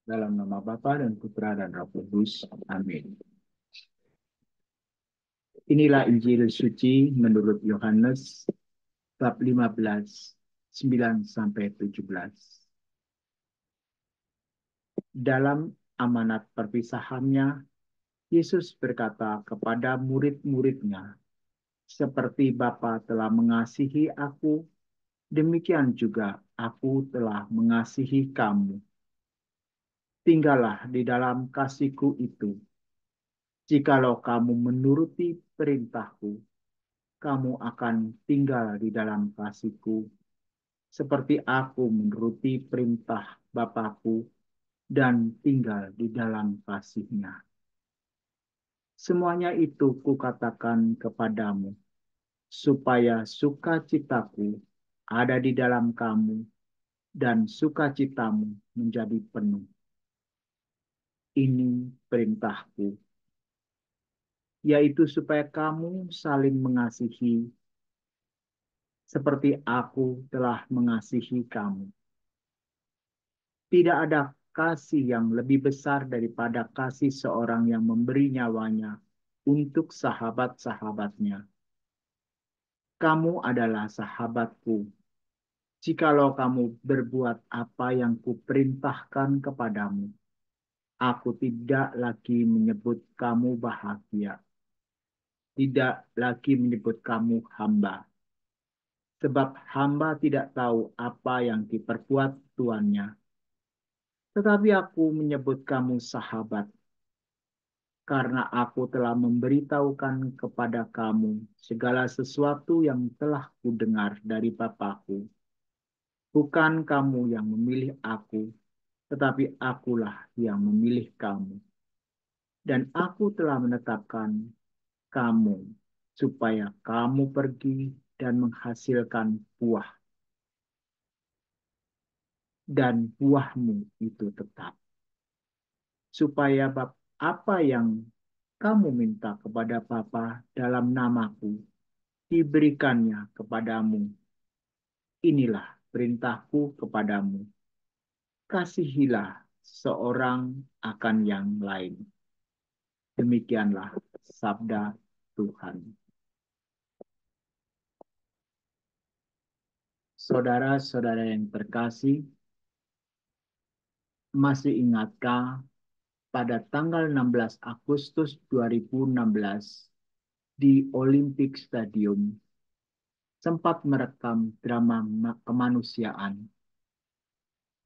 Dalam nama Bapa dan Putra dan Roh Kudus. Amin. Inilah Injil suci menurut Yohanes bab 15, 9 sampai 17. Dalam amanat perpisahannya, Yesus berkata kepada murid-muridnya, "Seperti Bapa telah mengasihi aku, demikian juga aku telah mengasihi kamu. Tinggallah di dalam kasihku itu. Jikalau kamu menuruti perintahku, kamu akan tinggal di dalam kasihku, seperti aku menuruti perintah Bapakku dan tinggal di dalam kasihnya. Semuanya itu kukatakan kepadamu, supaya sukacitaku ada di dalam kamu dan sukacitamu menjadi penuh. Ini perintahku, yaitu supaya kamu saling mengasihi seperti aku telah mengasihi kamu. Tidak ada kasih yang lebih besar daripada kasih seorang yang memberi nyawanya untuk sahabat-sahabatnya. Kamu adalah sahabatku, jikalau kamu berbuat apa yang kuperintahkan kepadamu. Aku tidak lagi menyebut kamu bahagia, tidak lagi menyebut kamu hamba, sebab hamba tidak tahu apa yang diperbuat tuannya. Tetapi aku menyebut kamu sahabat, karena aku telah memberitahukan kepada kamu segala sesuatu yang telah kudengar dari Bapakku. Bukan kamu yang memilih aku, tetapi akulah yang memilih kamu. Dan aku telah menetapkan kamu, supaya kamu pergi dan menghasilkan buah. Dan buahmu itu tetap. Supaya apa yang kamu minta kepada Bapa dalam namaku, diberikannya kepadamu. Inilah perintahku kepadamu. Kasihilah seorang akan yang lain. Demikianlah sabda Tuhan. Saudara-saudara yang terkasih, masih ingatkah pada tanggal 16 Agustus 2016 di Olympic Stadium sempat merekam drama kemanusiaan?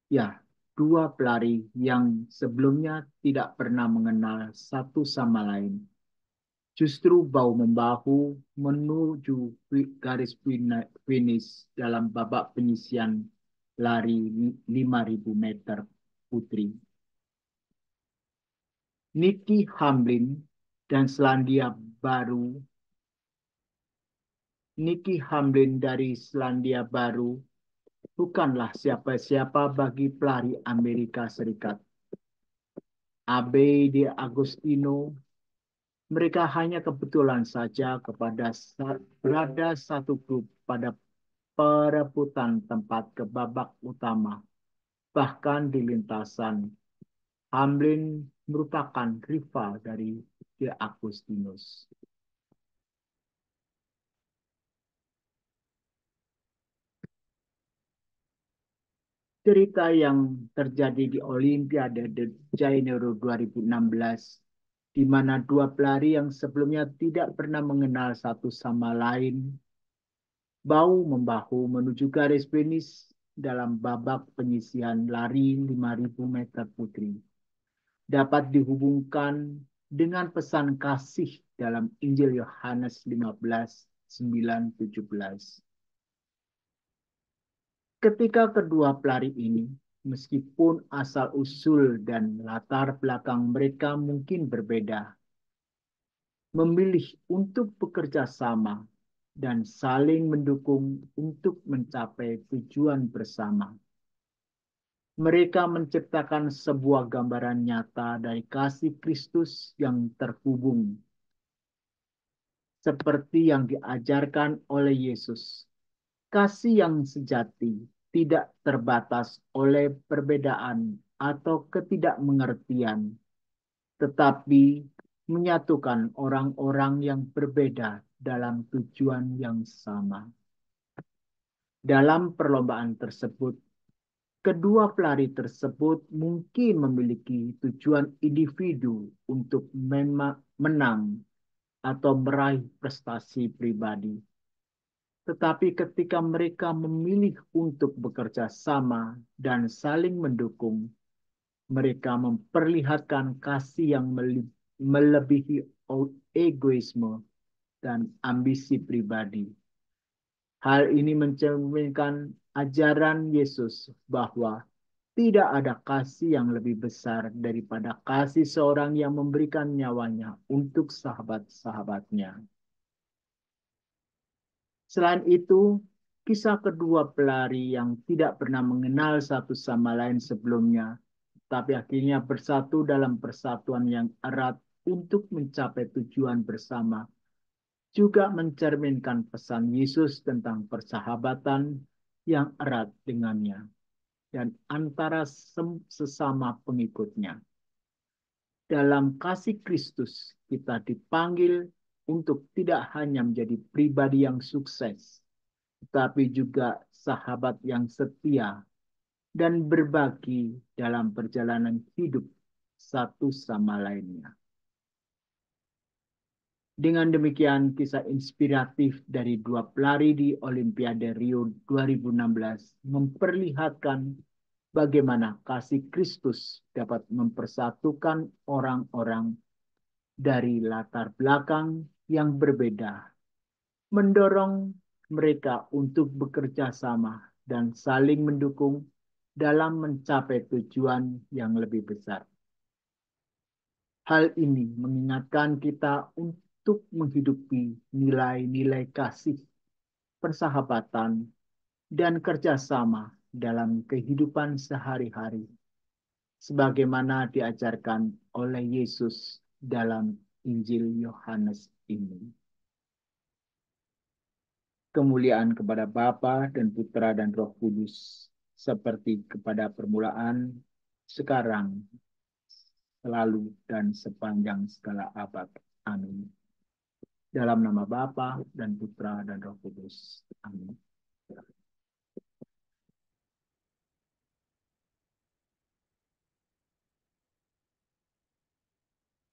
Ya, dua pelari yang sebelumnya tidak pernah mengenal satu sama lain justru bahu-membahu menuju garis finish dalam babak penyisian lari 5.000 meter putri. Nikki Hamlin dan Selandia Baru. Nikki Hamlin dari Selandia Baru bukanlah siapa-siapa bagi pelari Amerika Serikat. Abe de Agostino, mereka hanya kebetulan saja berada satu grup pada perebutan tempat ke babak utama. Bahkan di lintasan, Hamlin merupakan rival dari De Agustinus. Cerita yang terjadi di Olimpiade de Janeiro 2016, di mana dua pelari yang sebelumnya tidak pernah mengenal satu sama lain, bahu-membahu menuju garis finish dalam babak penyisian lari 5.000 meter putri, dapat dihubungkan dengan pesan kasih dalam Injil Yohanes 15, 9, 17. Ketika kedua pelari ini, meskipun asal-usul dan latar belakang mereka mungkin berbeda, memilih untuk bekerja sama dan saling mendukung untuk mencapai tujuan bersama. Mereka menciptakan sebuah gambaran nyata dari kasih Kristus yang terhubung, seperti yang diajarkan oleh Yesus. Kasih yang sejati tidak terbatas oleh perbedaan atau ketidakmengertian, tetapi menyatukan orang-orang yang berbeda dalam tujuan yang sama. Dalam perlombaan tersebut, kedua pelari tersebut mungkin memiliki tujuan individu untuk menang atau meraih prestasi pribadi. Tetapi ketika mereka memilih untuk bekerja sama dan saling mendukung, mereka memperlihatkan kasih yang melebihi egoisme dan ambisi pribadi. Hal ini mencerminkan ajaran Yesus bahwa tidak ada kasih yang lebih besar daripada kasih seorang yang memberikan nyawanya untuk sahabat-sahabatnya. Selain itu, kisah kedua pelari yang tidak pernah mengenal satu sama lain sebelumnya, tapi akhirnya bersatu dalam persatuan yang erat untuk mencapai tujuan bersama, juga mencerminkan pesan Yesus tentang persahabatan yang erat dengannya dan antara sesama pengikutnya. Dalam kasih Kristus, kita dipanggil untuk tidak hanya menjadi pribadi yang sukses, tetapi juga sahabat yang setia dan berbagi dalam perjalanan hidup satu sama lainnya. Dengan demikian, kisah inspiratif dari dua pelari di Olimpiade Rio 2016 memperlihatkan bagaimana kasih Kristus dapat mempersatukan orang-orang dari latar belakang yang berbeda, mendorong mereka untuk bekerja sama dan saling mendukung dalam mencapai tujuan yang lebih besar. Hal ini mengingatkan kita untuk menghidupi nilai-nilai kasih, persahabatan, dan kerjasama dalam kehidupan sehari-hari, sebagaimana diajarkan oleh Yesus dalam Injil Yohanes ini. Kemuliaan kepada Bapa dan Putra dan Roh Kudus, seperti kepada permulaan, sekarang, selalu, dan sepanjang segala abad. Amin. Dalam nama Bapa dan Putra dan Roh Kudus. Amin.